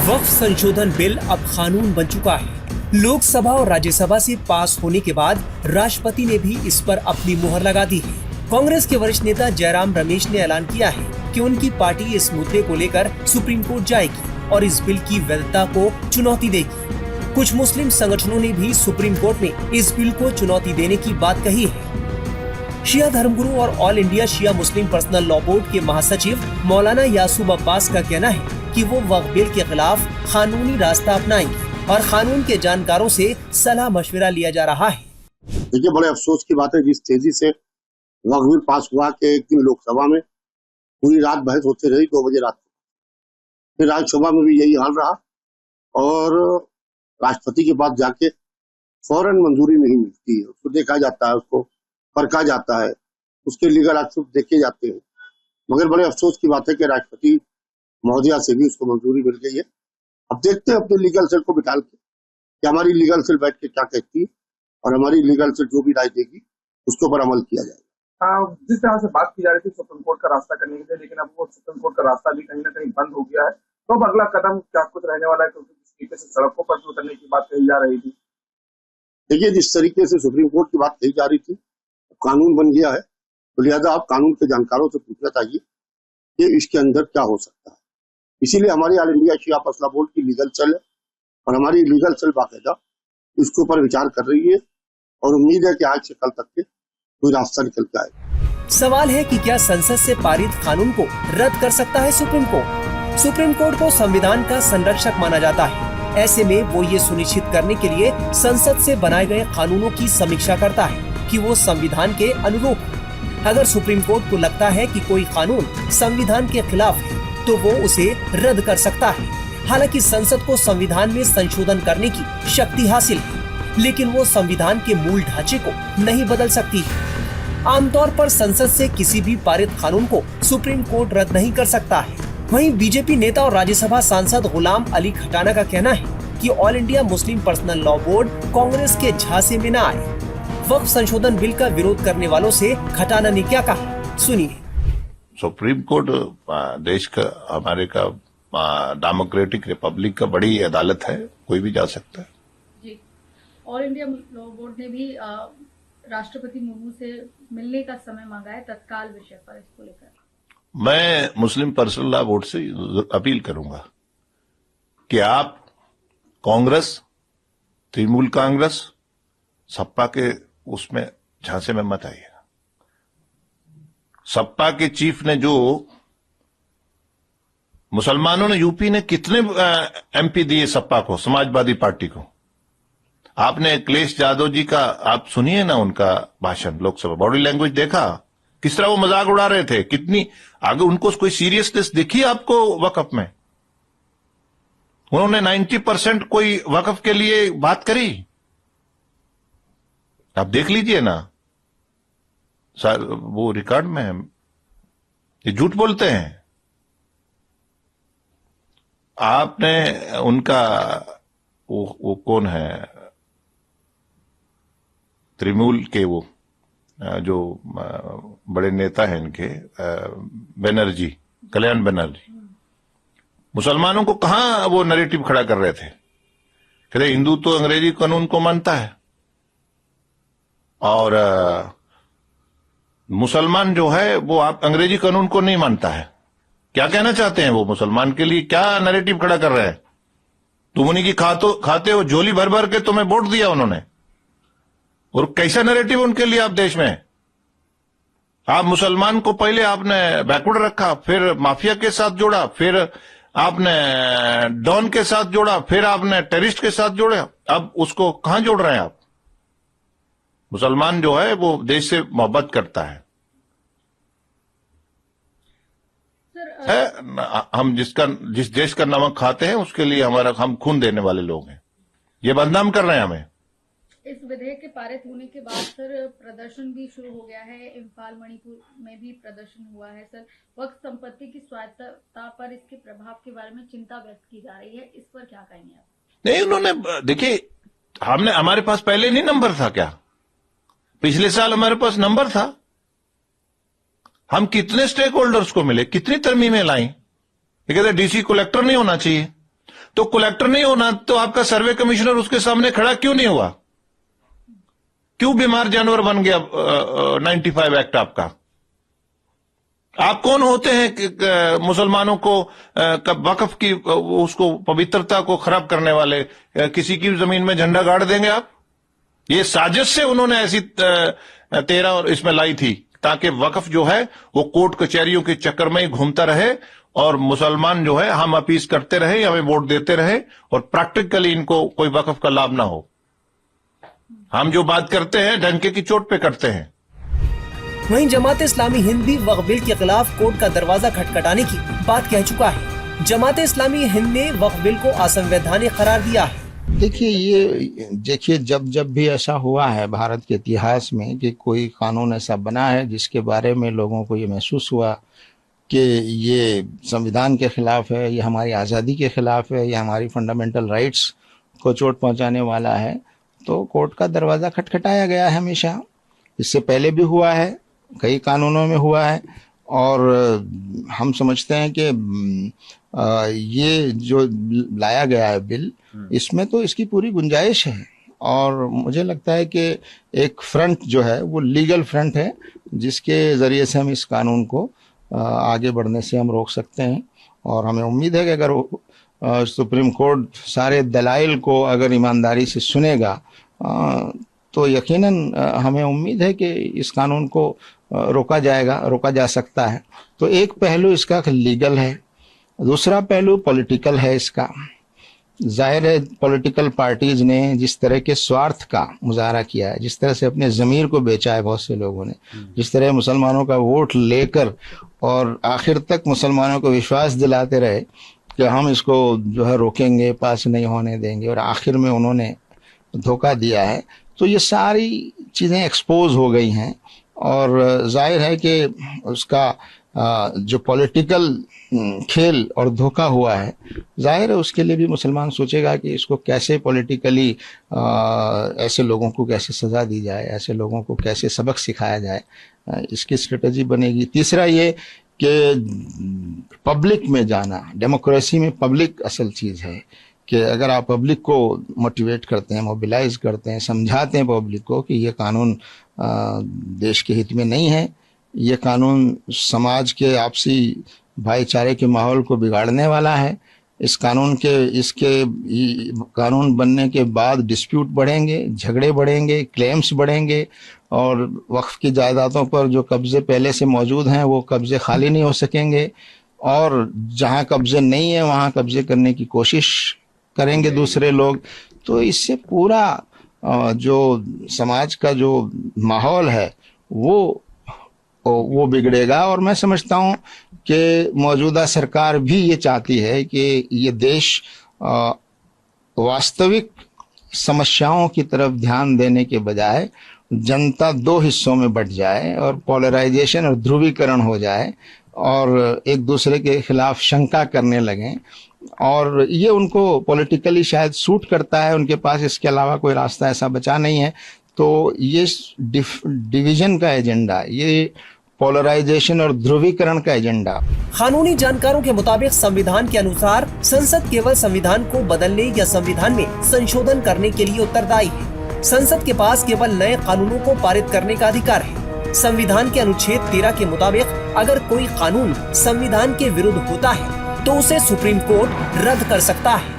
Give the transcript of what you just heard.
वक्फ संशोधन बिल अब कानून बन चुका है। लोकसभा और राज्यसभा से पास होने के बाद राष्ट्रपति ने भी इस पर अपनी मुहर लगा दी है। कांग्रेस के वरिष्ठ नेता जयराम रमेश ने ऐलान किया है कि उनकी पार्टी इस मुद्दे को लेकर सुप्रीम कोर्ट जाएगी और इस बिल की वैधता को चुनौती देगी। कुछ मुस्लिम संगठनों ने भी सुप्रीम कोर्ट में इस बिल को चुनौती देने की बात कही है। शिया धर्मगुरु और ऑल इंडिया शिया मुस्लिम पर्सनल लॉ बोर्ड के महासचिव मौलाना यासूब अब्बास का कहना है कि वो वक्फ बिल के खिलाफ कानूनी रास्ता अपनाएंगे और कानून के जानकारों से सलाह मशविरा लिया जा रहा है। देखिए, बड़े अफसोस की बात है जिस तेजी से वक्फ बिल पास हुआ कि एक दिन लोकसभा में पूरी रात बहस होती रही, 2 बजे रात को। फिर राज्यसभा में भी यही हाल रहा और राष्ट्रपति के पास जाके फौरन मंजूरी नहीं मिलती है। उसको देखा जाता है, उसको परखा जाता है, उसके लीगल एक्सेप्ट देखे जाते हैं। मगर बड़े अफसोस की बात है कि राष्ट्रपति महोदया से भी उसको मंजूरी मिल गई है। अब देखते हैं अपने लीगल सेल को बिठा के कि हमारी लीगल सेल बैठ के क्या कहती है और हमारी लीगल सेल जो भी राय देगी उसके ऊपर अमल किया जाएगा। जिस तरह से बात की जा रही थी सुप्रीम कोर्ट का रास्ता करने के लिए, लेकिन अब वो सुप्रीम कोर्ट का रास्ता भी कहीं ना कहीं बंद हो गया है। तो अब अगला कदम क्या कुछ रहने वाला है, क्योंकि जिस तरीके से सड़कों पर भी उतरने की बात कही जा रही थी। देखिए, जिस तरीके से सुप्रीम कोर्ट की बात कही जा रही थी, कानून बन गया है, तो लिहाजा आप कानून के जानकारों से पूछना चाहिए कि इसके अंदर क्या हो सकता है। इसीलिए हमारी ऑल इंडिया शिया पर्सनल बोर्ड की लीगल सेल है और हमारी लीगल सेल बाकायदा इसके ऊपर विचार कर रही है और उम्मीद है कि आज से कल तक के कोई रास्ता निकल के आए। सवाल है कि क्या संसद से पारित कानून को रद्द कर सकता है सुप्रीम कोर्ट? सुप्रीम कोर्ट को संविधान का संरक्षक माना जाता है। ऐसे में वो ये सुनिश्चित करने के लिए संसद से बनाए गए कानूनों की समीक्षा करता है कि वो संविधान के अनुरूप हो। अगर सुप्रीम कोर्ट को लगता है कि कोई कानून संविधान के खिलाफ है तो वो उसे रद्द कर सकता है। हालांकि संसद को संविधान में संशोधन करने की शक्ति हासिल है, लेकिन वो संविधान के मूल ढांचे को नहीं बदल सकती है। आमतौर पर संसद से किसी भी पारित कानून को सुप्रीम कोर्ट रद्द नहीं कर सकता है। वहीं बीजेपी नेता और राज्यसभा सांसद गुलाम अली खटाना का कहना है कि all India Muslim personal law board Congress के झांसे में न आए। वक्फ संशोधन बिल का विरोध करने वालों से खटाना ने क्या कहा, सुनिए। सुप्रीम कोर्ट देश का, हमारे का डेमोक्रेटिक रिपब्लिक का बड़ी अदालत है, कोई भी जा सकता है। जी, ऑल इंडिया लॉ बोर्ड ने भी राष्ट्रपति मुर्मू से मिलने का समय मांगा है तत्काल विषय पर। इसको लेकर मैं मुस्लिम पर्सनल लॉ बोर्ड से अपील करूंगा कि आप कांग्रेस, तृणमूल कांग्रेस, सपा के उसमें झांसे में मत आइए। सपा के चीफ ने जो मुसलमानों ने यूपी ने कितने एमपी दिए सपा को, समाजवादी पार्टी को। आपने अखिलेश यादव जी का आप सुनिए ना, उनका भाषण लोकसभा, बॉडी लैंग्वेज देखा किस तरह वो मजाक उड़ा रहे थे, कितनी आगे उनको कोई सीरियसनेस दिखी आपको वक्फ में? उन्होंने 90% कोई वक्फ के लिए बात करी? आप देख लीजिए ना सर, वो रिकॉर्ड में है, ये झूठ बोलते हैं। आपने उनका वो कौन है, तृणमूल के वो जो बड़े नेता हैं इनके, बनर्जी, कल्याण बनर्जी, मुसलमानों को कहां वो नैरेटिव खड़ा कर रहे थे? कहते हिंदू तो अंग्रेजी कानून को मानता है और मुसलमान जो है वो आप अंग्रेजी कानून को नहीं मानता है। क्या कहना चाहते हैं वो? मुसलमान के लिए क्या नैरेटिव खड़ा कर रहे हैं? तुम उन्हीं की खाते हो, झोली भर भर के तुम्हें वोट दिया उन्होंने, और कैसा नैरेटिव उनके लिए आप देश में? आप मुसलमान को पहले आपने बैकवर्ड रखा, फिर माफिया के साथ जोड़ा, फिर आपने डॉन के साथ जोड़ा, फिर आपने टेररिस्ट के साथ जोड़ा। अब उसको कहां जोड़ रहे हैं आप? मुसलमान जो है वो देश से मोहब्बत करता है। हम जिस देश का नमक खाते हैं उसके लिए हम खून देने वाले लोग हैं। ये बदनाम कर रहे हैं हमें। इस विधेयक के पारित होने के बाद सर प्रदर्शन भी शुरू हो गया है। इम्फाल, मणिपुर में भी प्रदर्शन हुआ है। सर, वक्फ संपत्ति की स्वायत्तता पर इसके प्रभाव के बारे में चिंता व्यक्त की जा रही है, इस पर क्या कहेंगे आप? नहीं, उन्होंने देखिए, हमारे पास पहले नहीं नंबर था क्या? पिछले साल हमारे पास नंबर था। हम कितने स्टेक होल्डर्स को मिले, कितनी तरमीमें लाई। ये कहते डीसी कलेक्टर नहीं होना चाहिए। तो कलेक्टर नहीं होना तो आपका सर्वे कमिश्नर उसके सामने खड़ा क्यों नहीं हुआ? क्यों बीमार जानवर बन गया 95 एक्ट आपका? आप कौन होते हैं कि मुसलमानों को वक्फ की उसको पवित्रता को खराब करने वाले? किसी की जमीन में झंडा गाड़ देंगे आप? ये साजिश से उन्होंने ऐसी 13 और इसमें लाई थी ताकि वक्फ जो है वो कोर्ट कचहरियों के चक्कर में ही घूमता रहे और मुसलमान जो है हम अपील करते रहे, हमें वोट देते रहे और प्रैक्टिकली इनको कोई वक्फ का लाभ ना हो। हम जो बात करते हैं डंके की चोट पे करते हैं। वहीं जमात इस्लामी हिंद भी वक्फ बिल के खिलाफ कोर्ट का दरवाजा खटखटाने की बात कह चुका है। जमात इस्लामी हिंद ने वक्फ बिल को असंवैधानिक करार दिया है। देखिए जब भी ऐसा हुआ है भारत के इतिहास में कि कोई कानून ऐसा बना है जिसके बारे में लोगों को ये महसूस हुआ कि ये संविधान के खिलाफ है, ये हमारी आज़ादी के खिलाफ है, ये हमारी फंडामेंटल राइट्स को चोट पहुंचाने वाला है, तो कोर्ट का दरवाज़ा खटखटाया गया है हमेशा। इससे पहले भी हुआ है, कई कानूनों में हुआ है और हम समझते हैं कि ये जो लाया गया है बिल, इसमें तो इसकी पूरी गुंजाइश है और मुझे लगता है कि एक फ्रंट जो है वो लीगल फ्रंट है जिसके ज़रिए से हम इस कानून को आगे बढ़ने से हम रोक सकते हैं। और हमें उम्मीद है कि अगर सुप्रीम कोर्ट सारे दलाइल को अगर ईमानदारी से सुनेगा तो यकीनन हमें उम्मीद है कि इस कानून को रोका जा सकता है। तो एक पहलू इसका लीगल है, दूसरा पहलू पॉलिटिकल है इसका। जाहिर है पॉलिटिकल पार्टीज ने जिस तरह के स्वार्थ का मुजाहरा किया है, जिस तरह से अपने ज़मीर को बेचा है बहुत से लोगों ने, जिस तरह मुसलमानों का वोट लेकर और आखिर तक मुसलमानों को विश्वास दिलाते रहे कि हम इसको जो है रोकेंगे, पास नहीं होने देंगे, और आखिर में उन्होंने धोखा दिया है। तो ये सारी चीज़ें एक्सपोज हो गई हैं और जाहिर है कि उसका जो पॉलिटिकल खेल और धोखा हुआ है, जाहिर है उसके लिए भी मुसलमान सोचेगा कि इसको कैसे पॉलिटिकली ऐसे लोगों को कैसे सज़ा दी जाए, ऐसे लोगों को कैसे सबक सिखाया जाए, इसकी स्ट्रेटजी बनेगी। तीसरा ये कि पब्लिक में जाना, डेमोक्रेसी में पब्लिक असल चीज़ है कि अगर आप पब्लिक को मोटिवेट करते हैं, मोबिलाइज करते हैं, समझाते हैं पब्लिक को कि ये कानून देश के हित में नहीं है, ये कानून समाज के आपसी भाईचारे के माहौल को बिगाड़ने वाला है, इसके कानून बनने के बाद डिस्प्यूट बढ़ेंगे, झगड़े बढ़ेंगे, क्लेम्स बढ़ेंगे और वक्फ की जायदादों पर जो कब्जे पहले से मौजूद हैं वो कब्जे खाली नहीं हो सकेंगे और जहां कब्जे नहीं है वहां कब्जे करने की कोशिश करेंगे दूसरे लोग। तो इससे पूरा जो समाज का जो माहौल है वो बिगड़ेगा। और मैं समझता हूँ कि मौजूदा सरकार भी ये चाहती है कि ये देश वास्तविक समस्याओं की तरफ ध्यान देने के बजाय जनता दो हिस्सों में बंट जाए और पोलराइजेशन और ध्रुवीकरण हो जाए और एक दूसरे के खिलाफ शंका करने लगें, और ये उनको पॉलिटिकली शायद सूट करता है, उनके पास इसके अलावा कोई रास्ता ऐसा बचा नहीं है। तो ये डिवीजन का एजेंडा, ये पोलराइजेशन और ध्रुवीकरण का एजेंडा। कानूनी जानकारों के मुताबिक संविधान के अनुसार संसद केवल संविधान को बदलने या संविधान में संशोधन करने के लिए उत्तरदायी है। संसद के पास केवल नए कानूनों को पारित करने का अधिकार है। संविधान के अनुच्छेद 13 के मुताबिक अगर कोई कानून संविधान के विरुद्ध होता है तो उसे सुप्रीम कोर्ट रद्द कर सकता है।